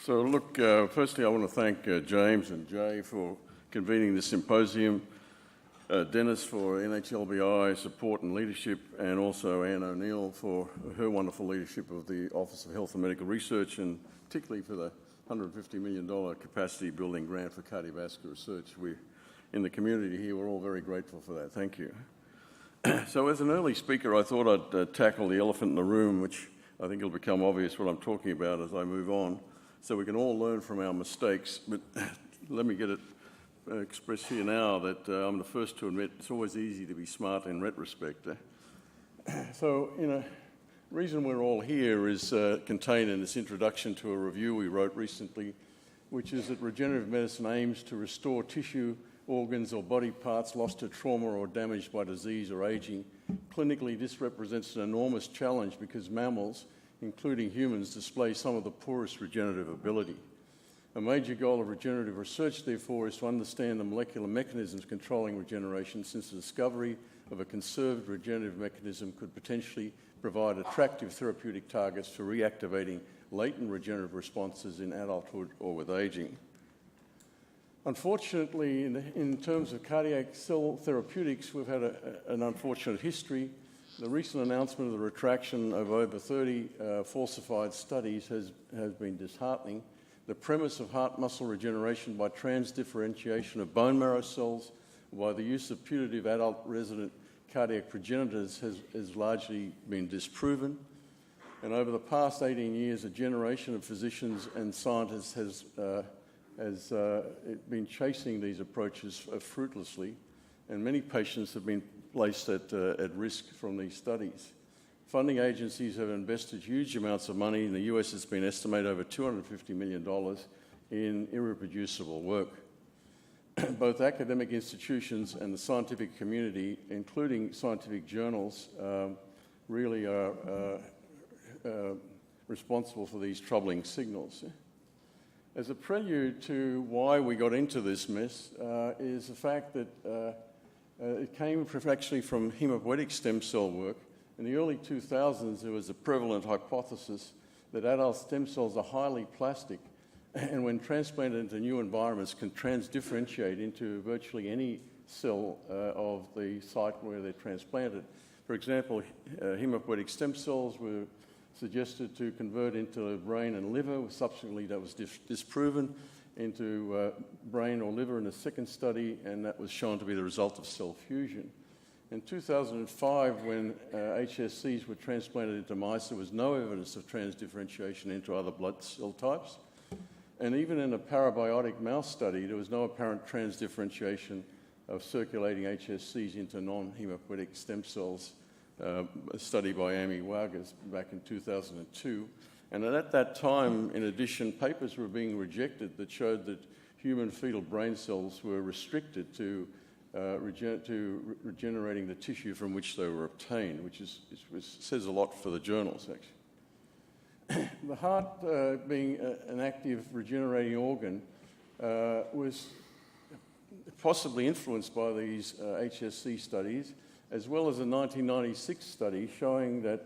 So look, firstly I want to thank James and Jay for convening this symposium, Dennis for NHLBI support and leadership, and also Anne O'Neill for her wonderful leadership of the Office of Health and Medical Research, and particularly for the $150 million capacity building grant for cardiovascular research. In the community here, we're all very grateful for that. Thank you. So as an early speaker, I thought I'd tackle the elephant in the room, which I think it'll become obvious what I'm talking about as I move on, so we can all learn from our mistakes. But let me get it expressed here now that I'm the first to admit it's always easy to be smart in retrospect. So, the reason we're all here is contained in this introduction to a review we wrote recently, which is that regenerative medicine aims to restore tissue, organs or body parts lost to trauma or damaged by disease or aging. Clinically, this represents an enormous challenge because mammals, including humans, display some of the poorest regenerative ability. A major goal of regenerative research, therefore, is to understand the molecular mechanisms controlling regeneration, since the discovery of a conserved regenerative mechanism could potentially provide attractive therapeutic targets for reactivating latent regenerative responses in adulthood or with aging. Unfortunately, in terms of cardiac cell therapeutics, we've had an unfortunate history. The recent announcement of the retraction of over 30 falsified studies has been disheartening. The premise of heart muscle regeneration by transdifferentiation of bone marrow cells by the use of putative adult resident cardiac progenitors has largely been disproven. And over the past 18 years, a generation of physicians and scientists has been chasing these approaches fruitlessly, and many patients have been placed at risk from these studies. Funding agencies have invested huge amounts of money. In the US, it's been estimated over $250 million in irreproducible work. Both academic institutions and the scientific community, including scientific journals, really are responsible for these troubling signals. As a prelude to why we got into this mess is the fact that it came actually from hematopoietic stem cell work. In the early 2000s, there was a prevalent hypothesis that adult stem cells are highly plastic and when transplanted into new environments can transdifferentiate into virtually any cell of the site where they're transplanted. For example, hematopoietic stem cells were suggested to convert into brain and liver. Subsequently, that was disproven into brain or liver in a second study, and that was shown to be the result of cell fusion. In 2005, when HSCs were transplanted into mice, there was no evidence of transdifferentiation into other blood cell types. And even in a parabiotic mouse study, there was no apparent transdifferentiation of circulating HSCs into non-hematopoietic stem cells, a study by Amy Wargas back in 2002. And at that time, in addition, papers were being rejected that showed that human fetal brain cells were restricted to regenerating the tissue from which they were obtained, which says a lot for the journals, actually. The heart, being an active regenerating organ, was possibly influenced by these HSC studies, as well as a 1996 study showing that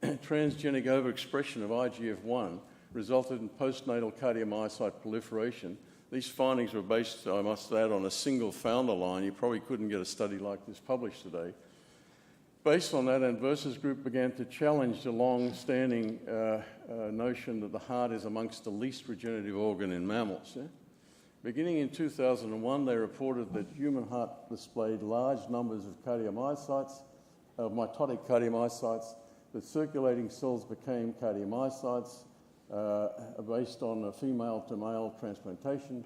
transgenic overexpression of IGF-1 resulted in postnatal cardiomyocyte proliferation. These findings were based, I must add, on a single founder line. You probably couldn't get a study like this published today. Based on that, Anversa's group began to challenge the long-standing notion that the heart is amongst the least regenerative organ in mammals. Beginning in 2001, they reported that human heart displayed large numbers of cardiomyocytes, of mitotic cardiomyocytes, that circulating cells became cardiomyocytes based on a female-to-male transplantation,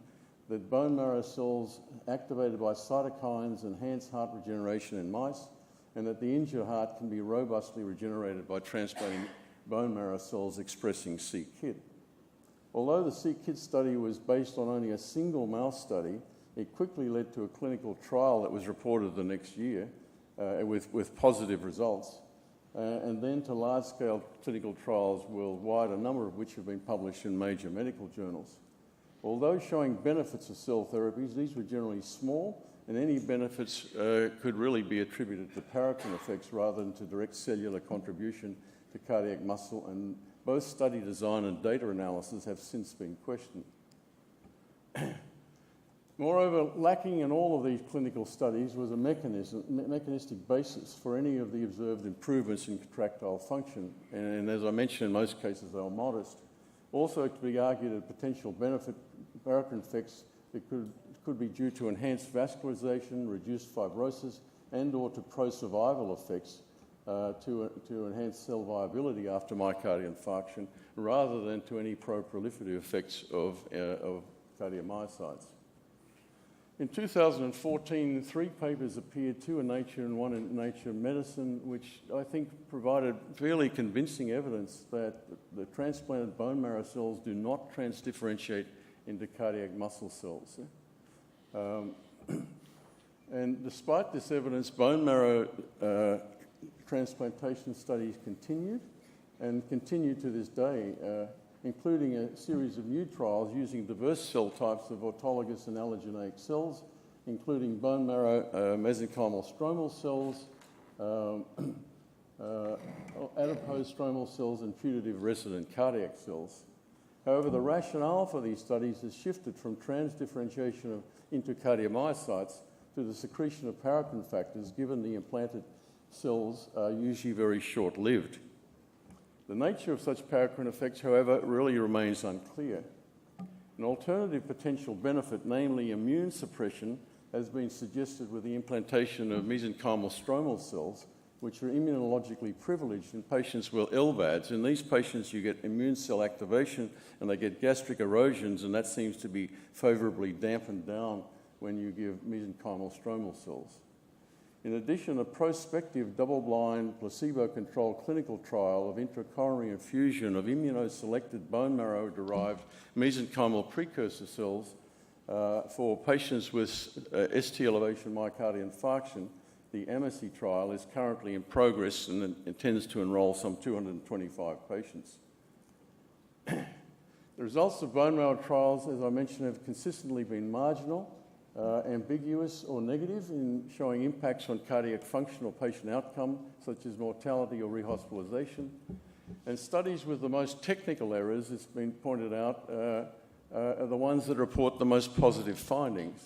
that bone marrow cells activated by cytokines enhance heart regeneration in mice, and that the injured heart can be robustly regenerated by transplanting bone marrow cells expressing c-KIT. Although the c-KIT study was based on only a single mouse study, it quickly led to a clinical trial that was reported the next year with positive results, and then to large-scale clinical trials worldwide, a number of which have been published in major medical journals. Although showing benefits of cell therapies, these were generally small, and any benefits could really be attributed to paraffin effects rather than to direct cellular contribution to cardiac muscle and both study design and data analysis have since been questioned. Moreover, lacking in all of these clinical studies was a mechanistic basis for any of the observed improvements in contractile function, and as I mentioned, in most cases they were modest. Also, to be argued a potential benefit paracrine effects that could be due to enhanced vascularization, reduced fibrosis, and or to pro-survival effects to enhance cell viability after myocardial infarction, rather than to any pro-proliferative effects of cardiomyocytes. In 2014, 3 papers appeared, 2 in Nature and 1 in Nature Medicine, which I think provided fairly convincing evidence that the transplanted bone marrow cells do not transdifferentiate into cardiac muscle cells. And despite this evidence, bone marrow transplantation studies continued and continue to this day, including a series of new trials using diverse cell types of autologous and allogeneic cells, including bone marrow mesenchymal stromal cells, adipose stromal cells, and putative resident cardiac cells. However, the rationale for these studies has shifted from transdifferentiation into cardiomyocytes to the secretion of paracrine factors, given the implanted cells are usually very short-lived. The nature of such paracrine effects, however, really remains unclear. An alternative potential benefit, namely immune suppression, has been suggested with the implantation of mesenchymal stromal cells, which are immunologically privileged in patients with LVADs. In these patients, you get immune cell activation and they get gastric erosions, and that seems to be favorably dampened down when you give mesenchymal stromal cells. In addition, a prospective double-blind, placebo-controlled clinical trial of intracoronary infusion of immunoselected bone marrow-derived mesenchymal precursor cells for patients with ST elevation myocardial infarction, the AMACE trial, is currently in progress and intends to enroll some 225 patients. The results of bone marrow trials, as I mentioned, have consistently been marginal, ambiguous or negative in showing impacts on cardiac function or patient outcome, such as mortality or rehospitalization. And studies with the most technical errors, it's been pointed out, are the ones that report the most positive findings,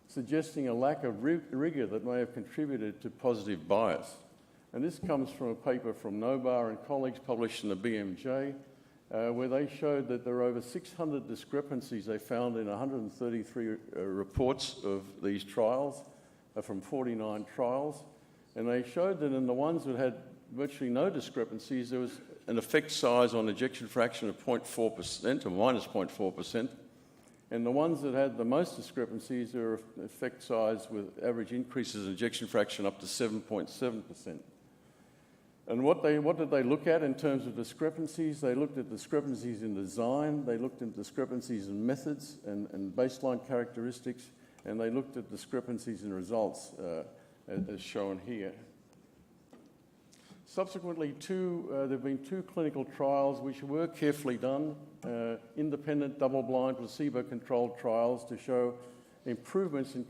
suggesting a lack of rigor that may have contributed to positive bias. And this comes from a paper from Nobar and colleagues published in the BMJ, where they showed that there are over 600 discrepancies they found in 133 reports of these trials from 49 trials. And they showed that in the ones that had virtually no discrepancies, there was an effect size on ejection fraction of 0.4% or minus 0.4%. And the ones that had the most discrepancies, there were effect size with average increases in ejection fraction up to 7.7%. And what did they look at in terms of discrepancies? They looked at discrepancies in design, they looked at discrepancies in methods and baseline characteristics, and they looked at discrepancies in results, as shown here. Subsequently, there have been 2 clinical trials which were carefully done, independent, double-blind, placebo-controlled trials to show no improvements in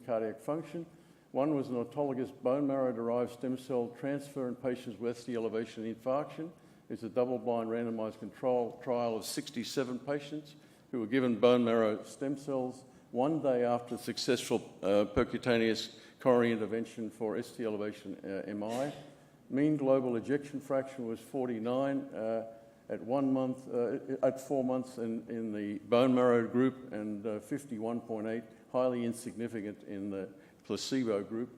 cardiac function. One was an autologous bone marrow-derived stem cell transfer in patients with ST elevation infarction. It's a double-blind randomized control trial of 67 patients who were given bone marrow stem cells 1 day after successful percutaneous coronary intervention for ST elevation MI. Mean global ejection fraction was 49 at 1 month, at 4 months in the bone marrow group, and 51.8, highly insignificant in the placebo group.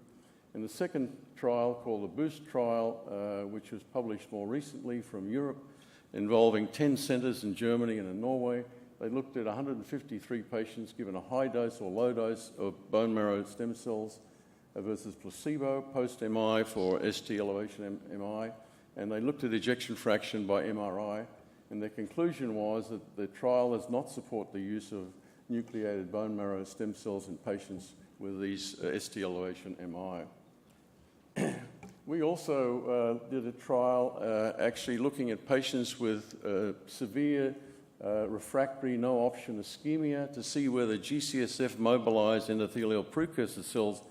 In the second trial, called the BOOST trial, which was published more recently from Europe, involving 10 centres in Germany and in Norway, they looked at 153 patients given a high dose or low dose of bone marrow stem cells versus placebo post-MI for ST elevation MI, and they looked at ejection fraction by MRI, and their conclusion was that the trial does not support the use of nucleated bone marrow stem cells in patients with these ST elevation MI. We also did a trial actually looking at patients with severe refractory no-option ischemia to see whether GCSF mobilized endothelial precursor cells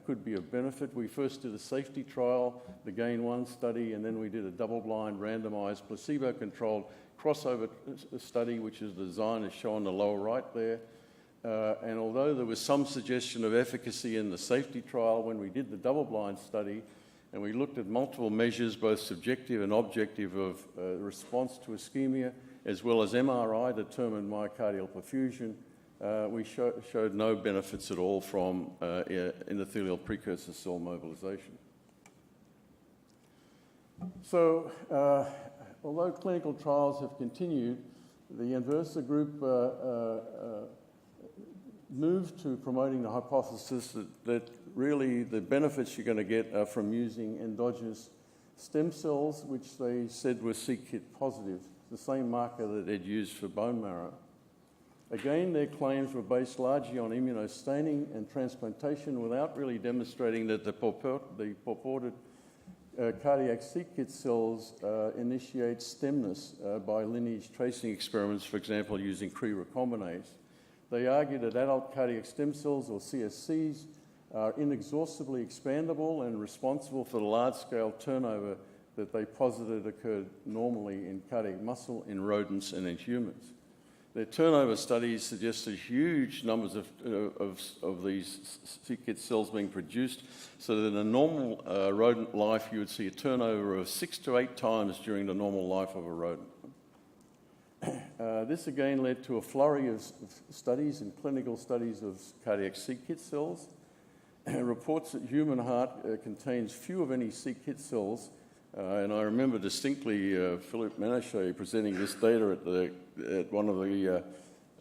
could be of benefit. We first did a safety trial, the GAIN-1 study, and then we did a double-blind, randomized, placebo-controlled crossover study, which is the design is shown on the lower right there. And although there was some suggestion of efficacy in the safety trial, when we did the double-blind study, and we looked at multiple measures, both subjective and objective, of response to ischemia, as well as MRI-determined myocardial perfusion, we showed no benefits at all from endothelial precursor cell mobilization. So, although clinical trials have continued, the Anversa group moved to promoting the hypothesis that really the benefits you're going to get are from using endogenous stem cells, which they said were c-KIT positive, the same marker that they'd used for bone marrow. Again, their claims were based largely on immunostaining and transplantation without really demonstrating that the purported cardiac c-KIT cells initiate stemness by lineage tracing experiments, for example, using Cre recombinase. They argued that adult cardiac stem cells, or CSCs, are inexhaustibly expandable and responsible for the large-scale turnover that they posited occurred normally in cardiac muscle in rodents and in humans. Their turnover studies suggested huge numbers of these c-KIT cells being produced, so that in a normal rodent life you would see a turnover of 6 to 8 times during the normal life of a rodent. This again led to a flurry of studies and clinical studies of cardiac c-KIT cells. Reports that human heart contains few of any c-KIT cells, and I remember distinctly Philippe Ménacher presenting this data at one of the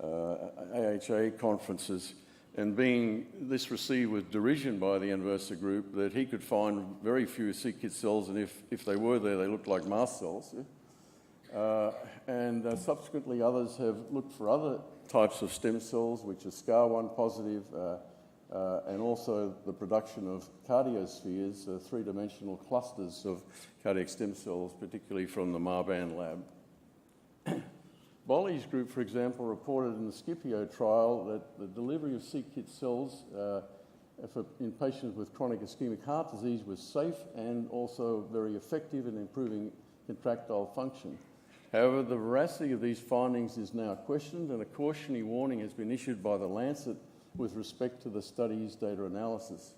AHA conferences, and being this received with derision by the Anversa group, that he could find very few c-KIT cells, and if they were there, they looked like mast cells. Subsequently, others have looked for other types of stem cells, which are SCAR1 positive, and also the production of cardiospheres, three-dimensional clusters of cardiac stem cells, particularly from the Marban lab. Bolli's group, for example, reported in the Scipio trial that the delivery of c-KIT cells in patients with chronic ischemic heart disease was safe and also very effective in improving contractile function. However, the veracity of these findings is now questioned, and a cautionary warning has been issued by the Lancet with respect to the study's data analysis.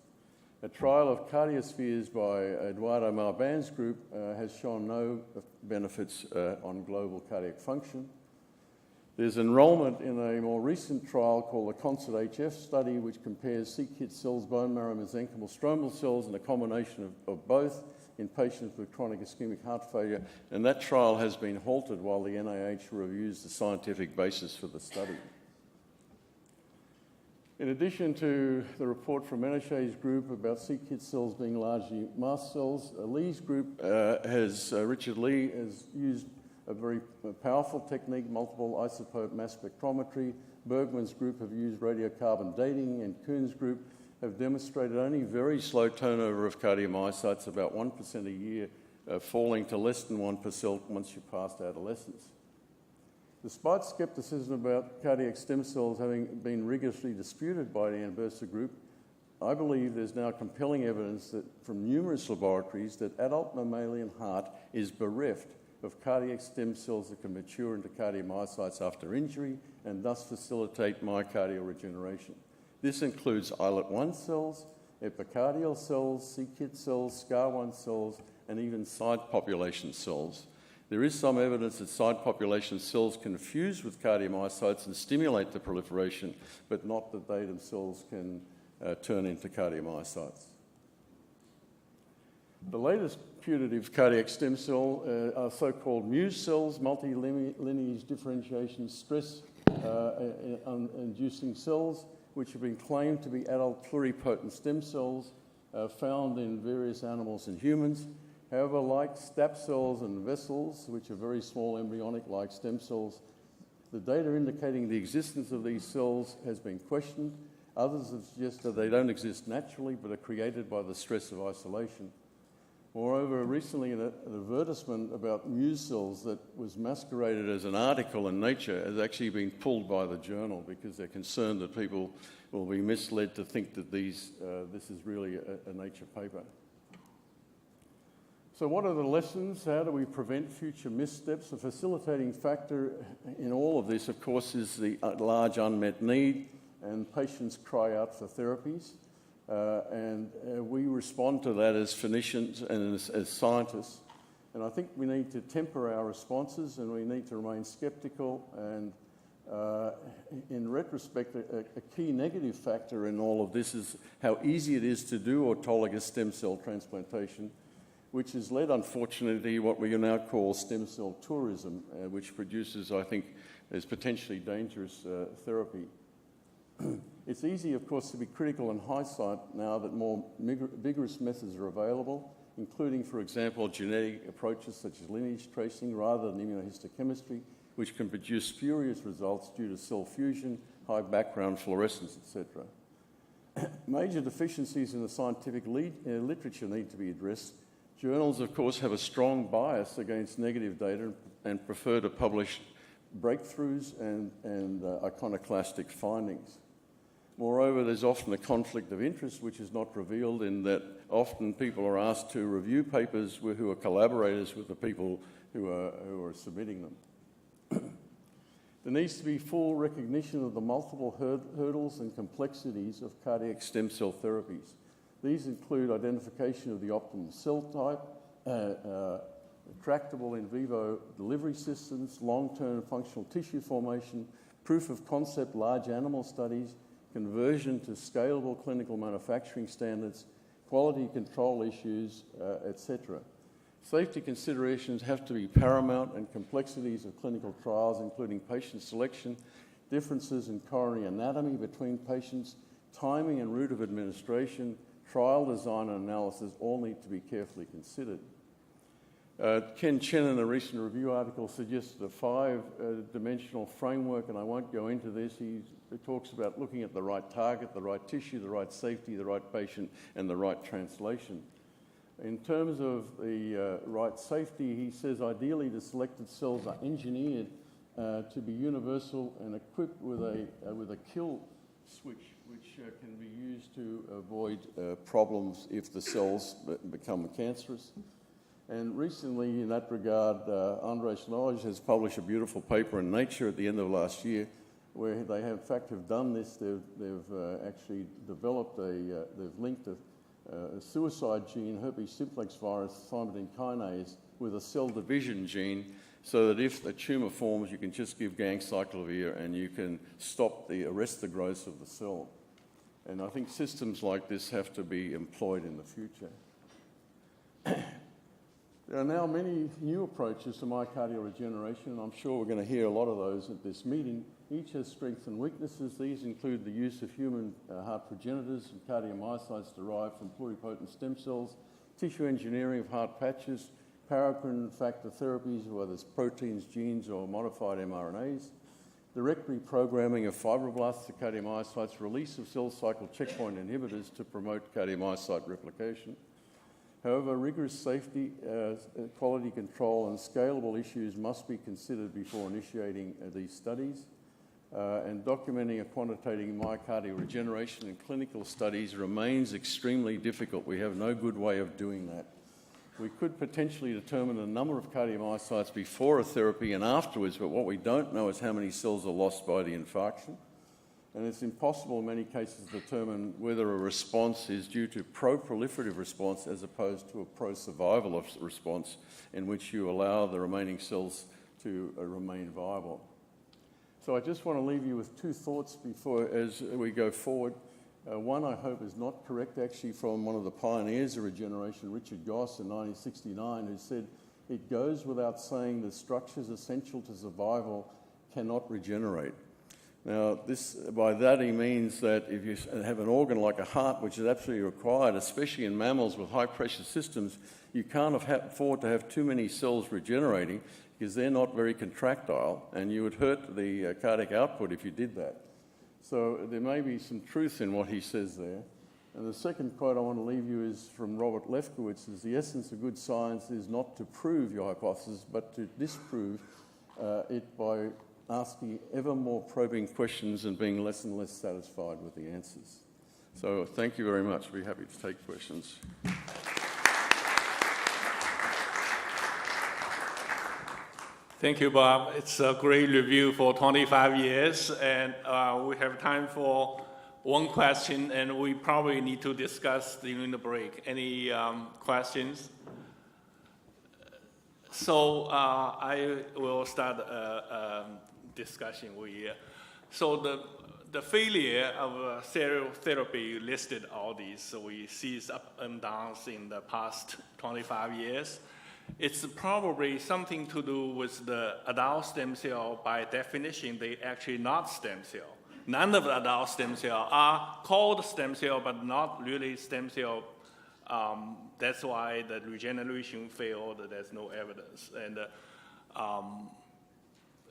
A trial of cardiospheres by Eduardo Marban's group has shown no benefits on global cardiac function. There's enrollment in a more recent trial called the CONCERT-HF study, which compares c-KIT cells, bone marrow, mesenchymal stromal cells, and a combination of both in patients with chronic ischemic heart failure, and that trial has been halted while the NIH reviews the scientific basis for the study. In addition to the report from Ménacher's group about c-KIT cells being largely mast cells, Lee's group Richard Lee has used a very powerful technique, multiple isotope mass spectrometry. Bergman's group have used radiocarbon dating, and Kuhn's group have demonstrated only very slow turnover of cardiomyocytes, about 1% a year, falling to less than 1% once you passed adolescence. Despite skepticism about cardiac stem cells having been rigorously disputed by the Anversa group, I believe there's now compelling evidence that from numerous laboratories that adult mammalian heart is bereft of cardiac stem cells that can mature into cardiomyocytes after injury and thus facilitate myocardial regeneration. This includes islet 1 cells, epicardial cells, c-KIT cells, SCAR1 cells, and even side population cells. There is some evidence that side population cells can fuse with cardiomyocytes and stimulate the proliferation, but not that they themselves can turn into cardiomyocytes. The latest putative cardiac stem cell are so-called Muse cells, multi-lineage differentiation stress inducing cells, which have been claimed to be adult pluripotent stem cells found in various animals and humans. However, like stap cells and vessels, which are very small embryonic-like stem cells, the data indicating the existence of these cells has been questioned. Others have suggested they don't exist naturally, but are created by the stress of isolation. Moreover, recently an advertisement about muse cells that was masqueraded as an article in Nature has actually been pulled by the journal because they're concerned that people will be misled to think that this is really a Nature paper. So what are the lessons? How do we prevent future missteps? The facilitating factor in all of this, of course, is the large unmet need, and patients cry out for therapies. We respond to that as clinicians and as scientists. And I think we need to temper our responses, and we need to remain sceptical. And in retrospect, a key negative factor in all of this is how easy it is to do autologous stem cell transplantation, which has led, unfortunately, to what we now call stem cell tourism, which produces, I think, as potentially dangerous therapy. It's easy, of course, to be critical in hindsight now that more vigorous methods are available, including, for example, genetic approaches such as lineage tracing rather than immunohistochemistry, which can produce spurious results due to cell fusion, high background fluorescence, etc. Major deficiencies in the scientific literature need to be addressed. Journals, of course, have a strong bias against negative data and prefer to publish breakthroughs and iconoclastic findings. Moreover, there's often a conflict of interest which is not revealed in that often people are asked to review papers who are collaborators with the people who are submitting them. There needs to be full recognition of the multiple hurdles and complexities of cardiac stem cell therapies. These include identification of the optimal cell type, tractable in vivo delivery systems, long-term functional tissue formation, proof of concept large animal studies, conversion to scalable clinical manufacturing standards, quality control issues, etc. Safety considerations have to be paramount, and complexities of clinical trials, including patient selection, differences in coronary anatomy between patients, timing and route of administration, trial design and analysis all need to be carefully considered. Ken Chen, in a recent review article, suggested a five-dimensional framework, and I won't go into this. He talks about looking at the right target, the right tissue, the right safety, the right patient, and the right translation. In terms of the right safety, he says ideally the selected cells are engineered to be universal and equipped with a kill switch, which can be used to avoid problems if the cells become cancerous. And recently, in that regard, Andres Lodge has published a beautiful paper in Nature at the end of last year, where they have, in fact, have done this. They've actually developed they've linked a suicide gene, herpes simplex virus, thymidine kinase, with a cell division gene, so that if the tumour forms, you can just give ganciclovir and you can arrest the growth of the cell. And I think systems like this have to be employed in the future. There are now many new approaches to myocardial regeneration, and I'm sure we're going to hear a lot of those at this meeting. Each has strengths and weaknesses. These include the use of human heart progenitors and cardiomyocytes derived from pluripotent stem cells, tissue engineering of heart patches, paracrine factor therapies, whether it's proteins, genes, or modified mRNAs, direct reprogramming of fibroblasts to cardiomyocytes, release of cell cycle checkpoint inhibitors to promote cardiomyocyte replication. However, rigorous safety, quality control, and scalable issues must be considered before initiating these studies. And documenting and quantitating myocardial regeneration in clinical studies remains extremely difficult. We have no good way of doing that. We could potentially determine the number of cardiomyocytes before a therapy and afterwards, but what we don't know is how many cells are lost by the infarction. And it's impossible in many cases to determine whether a response is due to pro-proliferative response as opposed to a pro-survival response, in which you allow the remaining cells to remain viable. So I just want to leave you with two thoughts as we go forward. One, I hope, is not correct, actually, from one of the pioneers of regeneration, Richard Goss, in 1969, who said, "It goes without saying that structures essential to survival cannot regenerate." Now, by that he means that if you have an organ like a heart, which is absolutely required, especially in mammals with high-pressure systems, you can't afford to have too many cells regenerating because they're not very contractile, and you would hurt the cardiac output if you did that. So there may be some truth in what he says there. And the second quote I want to leave you is from Robert Lefkowitz, is the essence of good science is not to prove your hypothesis, but to disprove it by asking ever more probing questions and being less and less satisfied with the answers. So thank you very much. I'll be happy to take questions. Thank you, Bob. It's a great review for 25 years, and we have time for one question, and we probably need to discuss during the break. Any questions? So I will start a discussion with you. So the failure of cell therapy listed all these. So we see up and downs in the past 25 years. It's probably something to do with the adult stem cell. By definition, they actually not stem cell. None of the adult stem cell are called stem cell, but not really stem cell. That's why the regeneration failed. There's no evidence. And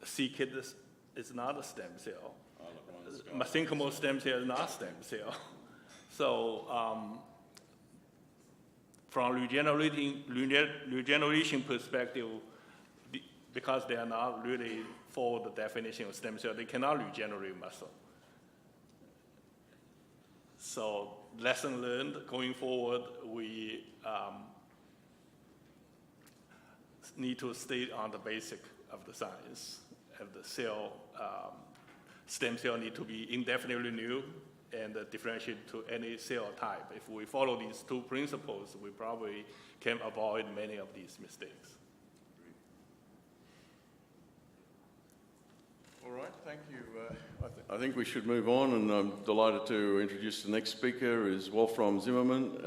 c-Kit is not a stem cell. Mesenchymal stem cell is not stem cell. So from regeneration perspective, because they are not really for the definition of stem cell, they cannot regenerate muscle. So lesson learned, going forward, we need to stay on the basic of the science of the cell. Stem cell need to be indefinitely new and differentiate to any cell type. If we follow these two principles, we probably can avoid many of these mistakes. All right, thank you. I think we should move on, and I'm delighted to introduce the next speaker, is Wolfram Zimmermann.